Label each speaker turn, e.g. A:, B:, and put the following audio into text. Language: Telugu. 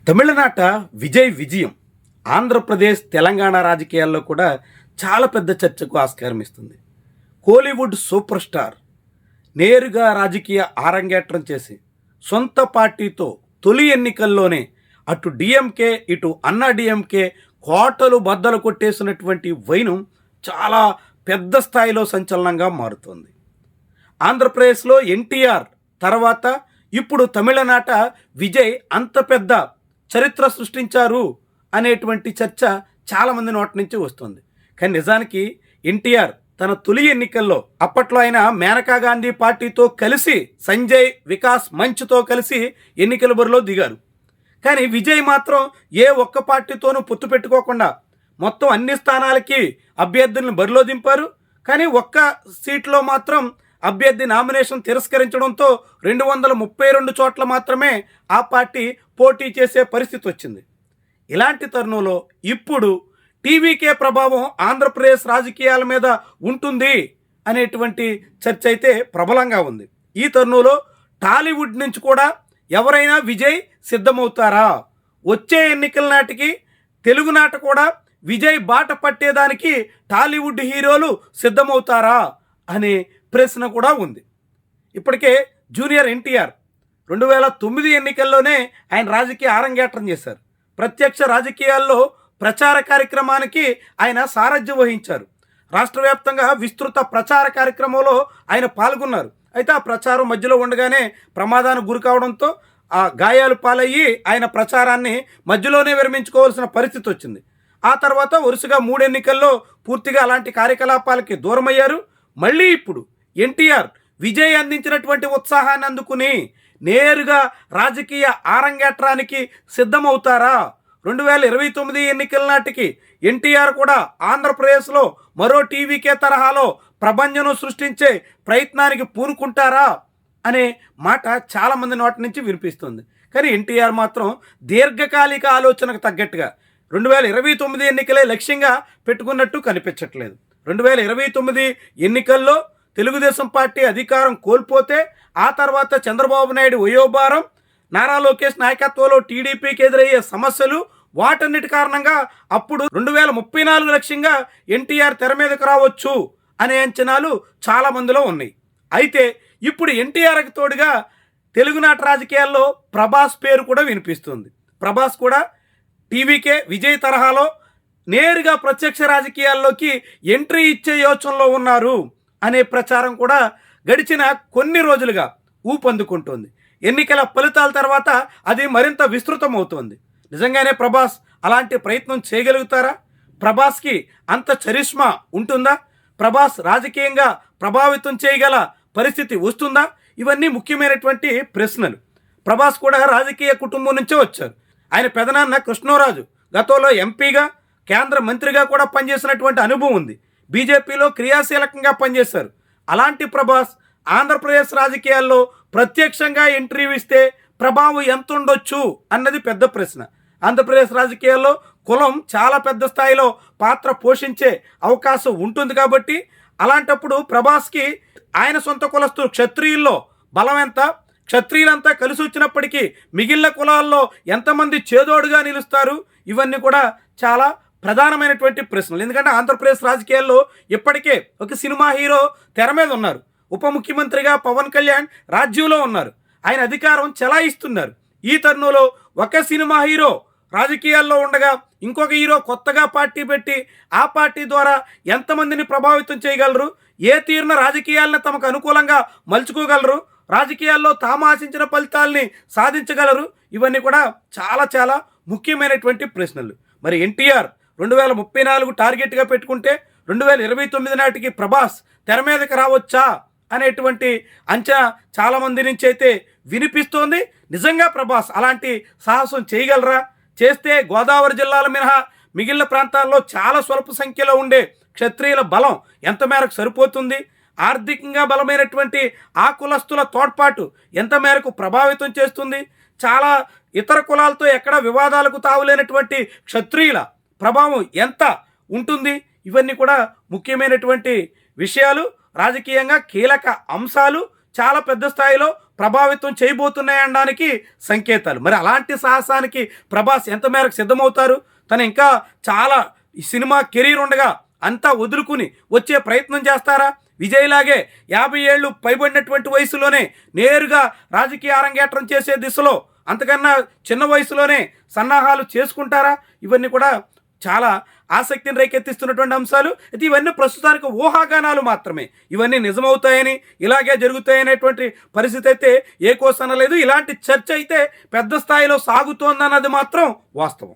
A: తమిళనాట విజయ్ విజయం ఆంధ్రప్రదేశ్ తెలంగాణ రాజకీయాల్లో కూడా చాలా పెద్ద చర్చకు ఆస్కారం ఇస్తుంది. కోలీవుడ్ సూపర్ స్టార్ నేరుగా రాజకీయ ఆరంగేట్రం చేసి సొంత పార్టీతో తొలి ఎన్నికల్లోనే అటు డిఎంకే ఇటు అన్నా డిఎంకే కోటలు బద్దలు కొట్టేసినటువంటి వైనం చాలా పెద్ద స్థాయిలో సంచలనంగా మారుతుంది. ఆంధ్రప్రదేశ్లో ఎన్టీఆర్ తర్వాత ఇప్పుడు తమిళనాట విజయ్ అంత పెద్ద చరిత్ర సృష్టించారు అనేటువంటి చర్చ చాలామంది నోటి నుంచి వస్తుంది. కానీ నిజానికి ఎన్టీఆర్ తన తొలి ఎన్నికల్లో అప్పట్లో ఆయన మేనకా గాంధీ పార్టీతో కలిసి సంజయ్ వికాస్ మంచ్తో కలిసి ఎన్నికల బరిలో దిగారు. కానీ విజయ్ మాత్రం ఏ ఒక్క పార్టీతోనూ పొత్తు పెట్టుకోకుండా మొత్తం అన్ని స్థానాలకి అభ్యర్థులను బరిలో దింపారు. కానీ ఒక్క సీట్లో మాత్రం అభ్యర్థి నామినేషన్ తిరస్కరించడంతో 232 చోట్ల మాత్రమే ఆ పార్టీ పోటీ చేసే పరిస్థితి వచ్చింది. ఇలాంటి తరుణంలో ఇప్పుడు టీవీకే ప్రభావం ఆంధ్రప్రదేశ్ రాజకీయాల మీద ఉంటుంది అనేటువంటి చర్చ అయితే ప్రబలంగా ఉంది. ఈ తరుణంలో టాలీవుడ్ నుంచి కూడా ఎవరైనా విజయ్ సిద్ధమవుతారా, వచ్చే ఎన్నికల నాటికి తెలుగునాట కూడా విజయ్ బాట పట్టేదానికి టాలీవుడ్ హీరోలు సిద్ధమవుతారా అనే ప్రశ్న కూడా ఉంది. ఇప్పటికే జూనియర్ ఎన్టీఆర్ 2009 ఎన్నికల్లోనే ఆయన రాజకీయ ఆరంగేట్రం చేశారు. ప్రత్యక్ష రాజకీయాల్లో ప్రచార కార్యక్రమానికి ఆయన సారథ్యం వహించారు. రాష్ట్ర వ్యాప్తంగా విస్తృత ప్రచార కార్యక్రమంలో ఆయన పాల్గొన్నారు. అయితే ఆ ప్రచారం మధ్యలో ఉండగానే ప్రమాదానికి గురి కావడంతో ఆ గాయాలు పాలయ్యి ఆయన ప్రచారాన్ని మధ్యలోనే విరమించుకోవాల్సిన పరిస్థితి వచ్చింది. ఆ తర్వాత వరుసగా 3 ఎన్నికల్లో పూర్తిగా అలాంటి కార్యకలాపాలకి దూరమయ్యారు. మళ్ళీ ఇప్పుడు ఎన్టీఆర్ విజయ్ అందించినటువంటి ఉత్సాహాన్ని అందుకుని నేరుగా రాజకీయ ఆరంగేట్రానికి సిద్ధమవుతారా? 2029 ఎన్నికల నాటికి ఎన్టీఆర్ కూడా ఆంధ్రప్రదేశ్లో మరో టీవీకే తరహాలో ప్రభంజనం సృష్టించే ప్రయత్నానికి పూనుకుంటారా అనే మాట చాలామంది నోటి నుంచి వినిపిస్తుంది. కానీ ఎన్టీఆర్ మాత్రం దీర్ఘకాలిక ఆలోచనకు తగ్గట్టుగా 2029 ఎన్నికలే లక్ష్యంగా పెట్టుకున్నట్టు కనిపించట్లేదు. 2029 ఎన్నికల్లో తెలుగుదేశం పార్టీ అధికారం కోల్పోతే ఆ తర్వాత చంద్రబాబు నాయుడు వయోభారం, నారా లోకేష్ నాయకత్వంలో టీడీపీకి ఎదురయ్యే సమస్యలు, వాటన్నిటి కారణంగా అప్పుడు 2034 లక్ష్యంగా ఎన్టీఆర్ తెర మీదకు రావచ్చు అనే అంచనాలు చాలా మందిలో ఉన్నాయి. అయితే ఇప్పుడు ఎన్టీఆర్కి తోడుగా తెలుగునాట రాజకీయాల్లో ప్రభాస్ పేరు కూడా వినిపిస్తుంది. ప్రభాస్ కూడా టీవీకే విజయ్ తరహాలో నేరుగా ప్రత్యక్ష రాజకీయాల్లోకి ఎంట్రీ ఇచ్చే యోచనలో ఉన్నారు అనే ప్రచారం కూడా గడిచిన కొన్ని రోజులుగా ఊపందుకుంటోంది. ఎన్నికల ఫలితాల తర్వాత అది మరింత విస్తృతమవుతోంది. నిజంగానే ప్రభాస్ అలాంటి ప్రయత్నం చేయగలుగుతారా? ప్రభాస్కి అంత చరిష్మా ఉంటుందా? ప్రభాస్ రాజకీయంగా ప్రభావితం చేయగల పరిస్థితి వస్తుందా? ఇవన్నీ ముఖ్యమైనటువంటి ప్రశ్నలు. ప్రభాస్ కూడా రాజకీయ కుటుంబం నుంచే వచ్చారు. ఆయన పెదనాన్న కృష్ణరాజు గతంలో ఎంపీగా, కేంద్ర మంత్రిగా కూడా పనిచేసినటువంటి అనుభవం ఉంది. బీజేపీలో క్రియాశీలకంగా పనిచేశారు. అలాంటి ప్రభాస్ ఆంధ్రప్రదేశ్ రాజకీయాల్లో ప్రత్యక్షంగా ఎంట్రీ ఇస్తే ప్రభావం ఎంత ఉండొచ్చు అన్నది పెద్ద ప్రశ్న. ఆంధ్రప్రదేశ్ రాజకీయాల్లో కులం చాలా పెద్ద స్థాయిలో పాత్ర పోషించే అవకాశం ఉంటుంది. కాబట్టి అలాంటప్పుడు ప్రభాస్కి ఆయన సొంత కులస్తులు క్షత్రియుల్లో బలం ఎంత, క్షత్రియులంతా కలిసి వచ్చినప్పటికీ మిగిలిన కులాల్లో ఎంతమంది చేదోడుగా నిలుస్తారు, ఇవన్నీ కూడా చాలా ప్రధానమైనటువంటి ప్రశ్నలు. ఎందుకంటే ఆంధ్రప్రదేశ్ రాజకీయాల్లో ఇప్పటికే ఒక సినిమా హీరో తెర మీద ఉన్నారు. ఉప ముఖ్యమంత్రిగా పవన్ కళ్యాణ్ రాజ్యంలో ఉన్నారు. ఆయన అధికారం చెలాయిస్తున్నారు. ఈ తరుణంలో ఒక సినిమా హీరో రాజకీయాల్లో ఉండగా ఇంకొక హీరో కొత్తగా పార్టీ పెట్టి ఆ పార్టీ ద్వారా ఎంతమందిని ప్రభావితం చేయగలరు, ఏ తీరున రాజకీయాలను తమకు అనుకూలంగా మలుచుకోగలరు, రాజకీయాల్లో తాము ఆశించిన ఫలితాలని సాధించగలరు, ఇవన్నీ కూడా చాలా చాలా ముఖ్యమైనటువంటి ప్రశ్నలు. మరి ఎన్టీఆర్ 2034 టార్గెట్గా పెట్టుకుంటే 2029 నాటికి ప్రభాస్ తెర మీదకి రావచ్చా అనేటువంటి అంచనా చాలామంది నుంచి అయితే వినిపిస్తోంది. నిజంగా ప్రభాస్ అలాంటి సాహసం చేయగలరా? చేస్తే గోదావరి జిల్లాల మినహా మిగిలిన ప్రాంతాల్లో చాలా స్వల్ప సంఖ్యలో ఉండే క్షత్రియుల బలం ఎంత మేరకు సరిపోతుంది? ఆర్థికంగా బలమైనటువంటి ఆ కులస్తుల తోడ్పాటు ఎంత మేరకు ప్రభావితం చేస్తుంది? చాలా ఇతర కులాలతో ఎక్కడ వివాదాలకు తావులేనటువంటి క్షత్రియుల ప్రభావం ఎంత ఉంటుంది? ఇవన్నీ కూడా ముఖ్యమైనటువంటి విషయాలు, రాజకీయంగా కీలక అంశాలు. చాలా పెద్ద స్థాయిలో ప్రభావితం చేయబోతున్నాయనడానికి సంకేతాలు. మరి అలాంటి సాహసానికి ప్రభాస్ ఎంత మేరకు సిద్ధమవుతారు? తను ఇంకా చాలా ఈ సినిమా కెరీర్ ఉండగా అంతా వదులుకుని వచ్చే ప్రయత్నం చేస్తారా? విజయ్లాగే 50 ఏళ్ళు పైబడినటువంటి వయసులోనే నేరుగా రాజకీయ అరంగేట్రం చేసే దిశలో అంతకన్నా చిన్న వయసులోనే సన్నాహాలు చేసుకుంటారా? ఇవన్నీ కూడా చాలా ఆసక్తిని రేకెత్తిస్తున్నటువంటి అంశాలు. అయితే ఇవన్నీ ప్రస్తుతానికి ఊహాగానాలు మాత్రమే. ఇవన్నీ నిజమవుతాయని, ఇలాగే జరుగుతాయనేటువంటి పరిస్థితి అయితే ఏ కోసనలేదు. ఇలాంటి చర్చ అయితే పెద్ద స్థాయిలో సాగుతోందన్నది మాత్రం వాస్తవం.